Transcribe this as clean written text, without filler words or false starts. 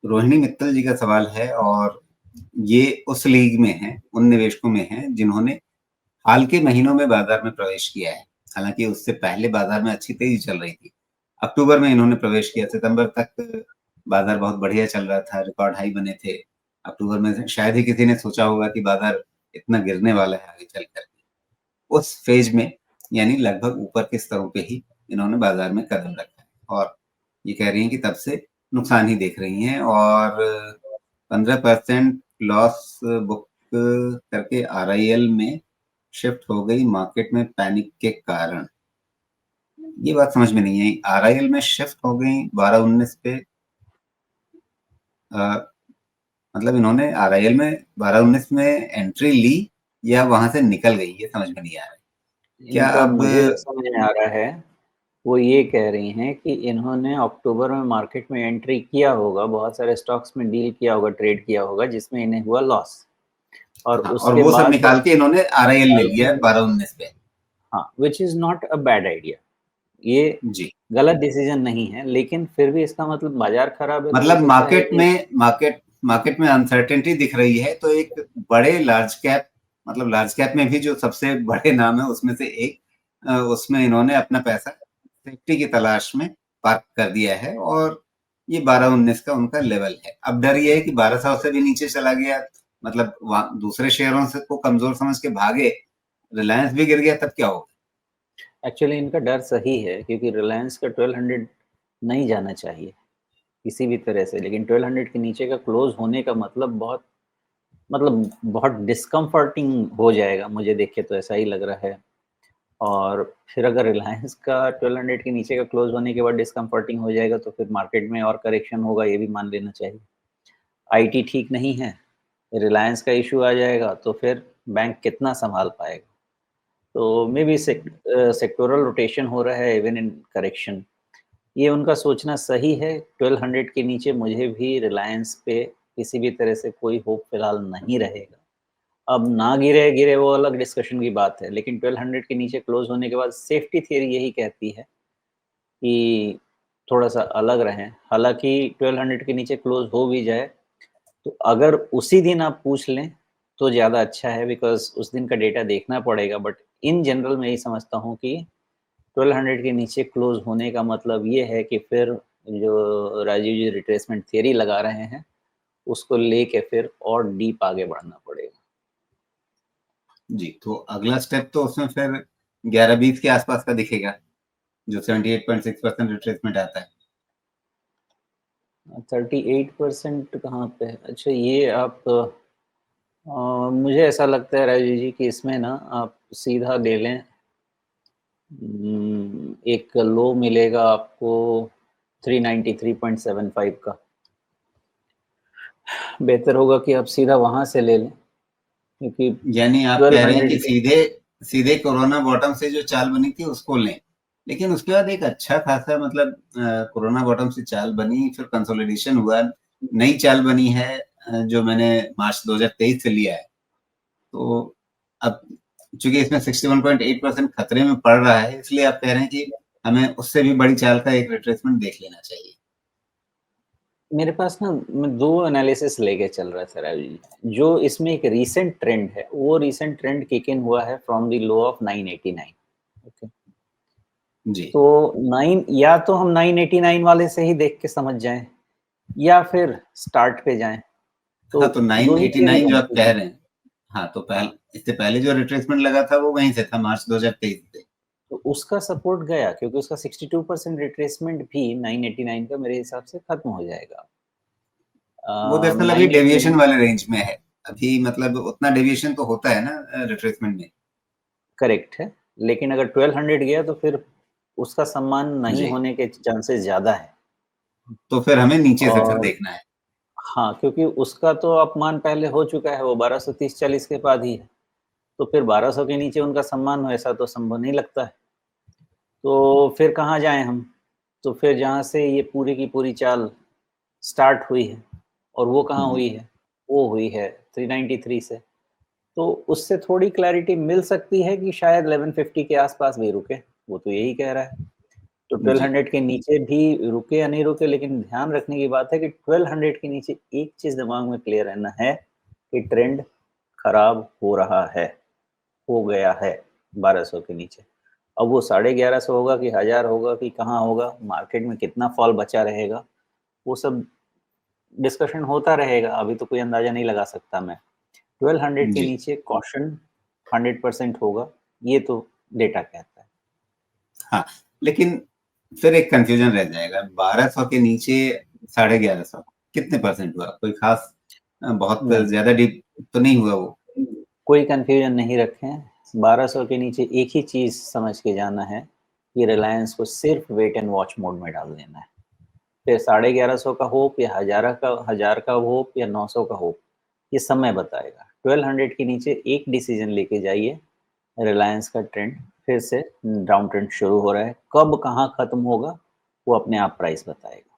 रोहिणी मित्तल जी का सवाल है और ये उस लीग में हैं, उन निवेशकों में हैं जिन्होंने हाल के महीनों में बाजार में प्रवेश किया है। हालांकि उससे पहले बाजार में अच्छी तेजी चल रही थी। अक्टूबर में इन्होंने प्रवेश किया, सितंबर तक बाजार बहुत बढ़िया चल रहा था, रिकॉर्ड हाई बने थे। अक्टूबर में शायद ही किसी ने सोचा होगा कि बाजार इतना गिरने वाला है आगे चलकर। उस फेज में यानी लगभग ऊपर के स्तरों पे ही इन्होंने बाजार में कदम रखा है और ये कह रही हैं कि तब से नुकसान ही देख रही हैं और 15% लॉस बुक करके आरआईएल में शिफ्ट हो गई मार्केट में पैनिक के कारण। ये बात समझ में नहीं आई, आरआईएल में शिफ्ट हो गई 12-19 पे। मतलब इन्होंने आरआईएल में 12-19 में एंट्री ली या वहां से निकल गई, ये समझ में नहीं आ रहा है। क्या इनका अब मुझे समझ में आ रहा है, वो ये कह रही हैं कि इन्होंने अक्टूबर में मार्केट में एंट्री किया होगा, बहुत सारे स्टॉक्स में डील किया होगा, ट्रेड किया होगा, जिसमें इन्हें हुआ लॉस और हाँ, और उसके वो सब बाद निकाल के इन्होंने आरआईएल ले लिया 12-19 पे। हाँ, which is not a bad idea. ये जी, गलत डिसीजन नहीं है, लेकिन फिर भी इसका मतलब बाजार खराब है तो हो मतलब सकता है कि मार्केट में अनसर्टेनिटी दिख रही है तो एक बड़े लार्ज कैप, मतलब लार्ज कैप में भी जो सबसे बड़े नाम है उसमें से एक, उसमें इन्होंने अपना पैसा सेफ्टी की तलाश में पार्क कर दिया है और ये 12-19 का उनका लेवल है। अब डर ये है कि 1200 से भी नीचे चला गया, मतलब दूसरे शेयरों से को कमजोर समझ के भागे, रिलायंस भी गिर गया, तब क्या होगा? एक्चुअली इनका डर सही है, क्योंकि रिलायंस का 1200 नहीं जाना चाहिए किसी भी तरह से, लेकिन 1200 के नीचे का क्लोज होने का बहुत डिस्कम्फर्टिंग हो जाएगा, मुझे देख के तो ऐसा ही लग रहा है। और फिर अगर रिलायंस का 1200 के नीचे का क्लोज होने के बाद डिस्कम्फर्टिंग हो जाएगा तो फिर मार्केट में और करेक्शन होगा, ये भी मान लेना चाहिए। आईटी ठीक नहीं है, रिलायंस का इशू आ जाएगा तो फिर बैंक कितना संभाल पाएगा। तो मे बी सेक्टोरल रोटेशन हो रहा है इवन इन करेक्शन। ये उनका सोचना सही है। 1200 के नीचे मुझे भी रिलायंस पे किसी भी तरह से कोई होप फिलहाल नहीं रहेगा। अब ना गिरे गिरे वो अलग डिस्कशन की बात है, लेकिन 1200 के नीचे क्लोज होने के बाद सेफ्टी थियरी यही कहती है कि थोड़ा सा अलग रहें। हालांकि 1200 के नीचे क्लोज हो भी जाए तो अगर उसी दिन आप पूछ लें तो ज़्यादा अच्छा है, बिकॉज उस दिन का डेटा देखना पड़ेगा। बट इन जनरल मैं यही समझता हूँ कि 1200 के नीचे क्लोज होने का मतलब ये है कि फिर जो राजीव जी रिट्रेसमेंट थियरी लगा रहे हैं उसको लेके फिर और डीप आगे बढ़ना पड़ेगा। जी, तो अगला स्टेप तो उसमें फिर 11-20 के आसपास का दिखेगा, जो 78.6% रिट्रेसमेंट आता है। 38% कहाँ पे है? अच्छा, ये आप मुझे ऐसा लगता है राजीव जी कि इसमें ना आप सीधा ले लें। एक लो मिलेगा आपको 393.75 का। बेहतर होगा कि आप सीधा वहां से ले लें, क्योंकि यानी आप कह रहे हैं कि 1200 सीधे सीधे कोरोना बॉटम से जो चाल बनी थी उसको लें, लेकिन उसके बाद एक अच्छा खासा, मतलब कोरोना बॉटम से चाल बनी, फिर कंसोलिडेशन हुआ, नई चाल बनी है, जो मैंने मार्च 2023 से लिया है। तो अब चूंकि इसमें 61.8% खतरे में पड़ रहा है, इसलिए आप कह रहे हैं कि हमें उससे भी बड़ी चाल का एक रिट्रेसमेंट देख लेना चाहिए। मेरे पास ना, मैं दो एनालिसिस लेके चल रहा था राजीव जी। जो इसमें एक रीसेंट ट्रेंड है, वो रीसेंट ट्रेंड किक इन हुआ है from the low of 989। Okay, जी, तो 9, या तो हम 989 वाले से ही देख के समझ जाएं या फिर स्टार्ट पे जाएं। तो हाँ, तो दो ही थियरी 989 जो आप बनती कह है। रहे हैं, हाँ, तो हाँ, इससे पहले जो रिट्रेसमेंट लगा था वो वहीं से था, मार्च 2023 से। तो उसका सपोर्ट गया, क्योंकि उसका 62% रिट्रेसमेंट भी 989 का मेरे हिसाब से खत्म हो जाएगा। वो दरअसल अभी नाइन एटी डेविएशन नाइन वाले रेंज में है। अभी मतलब उतना डेविएशन तो होता है ना रिट्रेसमेंट में। करेक्ट है, लेकिन अगर 1200 गया तो फिर उसका सम्मान नहीं जी, होने के चांसेस ज़्यादा है। तो फिर हमें नीचे से फिर और देखना है। हाँ, क्योंकि उसका तो अपमान पहले हो चुका है, वो 1230-40 के बाद ही है। तो फिर 1200 के नीचे उनका सम्मान हो, ऐसा तो संभव नहीं लगता है। तो फिर कहाँ जाएं हम? तो फिर जहाँ से ये पूरी की पूरी चाल स्टार्ट हुई है, और वो कहाँ हम्म, हुई है? वो हुई है 393 से। तो उससे थोड़ी क्लैरिटी मिल सकती है कि शायद 1150 के आसपास भी रुके। वो तो यही कह रहा है। तो जी, 1200 के नीचे भी रुके या नहीं रुके, लेकिन ध्यान रखने की बात है कि 1200 के नीचे एक चीज़ दिमाग में क्लियर रहना है कि ट्रेंड खराब हो रहा है, हो गया है 1200 के नीचे। अब वो 1150 होगा कि 1000 होगा कि कहाँ होगा, मार्केट में कितना फॉल बचा रहेगा, वो सब डिस्कशन होता रहेगा, अभी तो कोई अंदाज़ा नहीं लगा सकता मैं। 1200 के जी। नीचे कॉशन 100% होगा, ये तो डेटा कहता है। हाँ, लेकिन फिर एक कन्फ्यूज़न रह जाएगा, 1200 के नीचे 1150 कितने परसेंट हुआ? कोई ख़ास बहुत नहीं, ज़्यादा डीप तो नहीं हुआ वो? कोई कन्फ्यूजन नहीं रखें, 1200 के नीचे एक ही चीज़ समझ के जाना है कि रिलायंस को सिर्फ वेट एंड वॉच मोड में डाल देना है। फिर 1150 का होप या 1000 का होप या 900 का होप, ये समय बताएगा। 1200 के नीचे एक डिसीजन लेके जाइए, रिलायंस का ट्रेंड फिर से डाउन ट्रेंड शुरू हो रहा है, कब कहाँ खत्म होगा वो अपने आप प्राइस बताएगा।